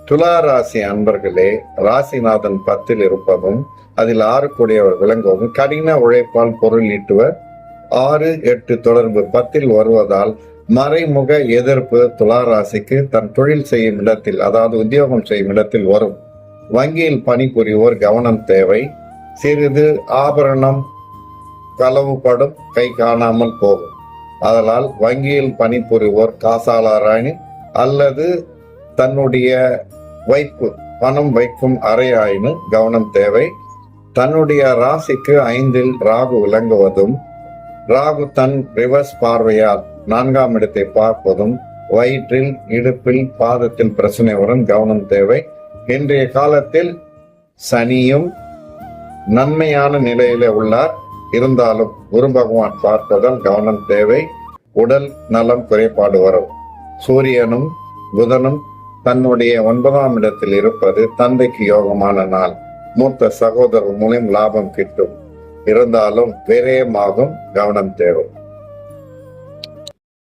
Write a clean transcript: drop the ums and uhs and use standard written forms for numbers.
துலா ராசி அன்பர்களே, ராசிநாதன் 10ல் இருப்பதும் அதில் 6 கூடியவர் விளங்குவதும் கடின உழைப்பால் பொருள் ஈட்டுவர். 6, 8 தொடர்பு 10ல் வருவதால் மறைமுக எதிர்ப்பு துலா ராசிக்கு தன் தொழில் செய்யும் இடத்தில், அதாவது உத்தியோகம் செய்யும் இடத்தில் வரும். வங்கியில் பணிபுரிவோர் கவனம் தேவை. சிறிது ஆபரணம் களவுபடும், கை காணாமல் போகும். அதனால் வங்கியில் பணிபுரிவோர் காசாளராணி அல்லது தன்னுடைய பணம் வைக்கும் அறையாயினு கவனம் தேவை. தன்னுடைய ராசிக்கு 5ல் ராகு விளங்குவதும், ராகு தன் ரிவர்ஸ் பார்வையால் 4ஆம் இடத்தை பார்ப்பதும் வயிற்றில், இடுப்பில், பாதத்தில் பிரச்சனை வரும், கவனம் தேவை. இன்றைய காலத்தில் சனியும் நன்மையான நிலையில உள்ளார். இருந்தாலும் குரு பகவான் பார்ப்பதால் கவனம் தேவை. உடல் நலம் குறைபாடு வரும். சூரியனும் புதனும் தன்னுடைய 9ஆம் இடத்தில் இருப்பது தந்தைக்கு யோகமான நாள். மூத்த சகோதரர் மூலம் லாபம் கிட்டும். இருந்தாலும் விரயமாகும், கவனம் தேவை.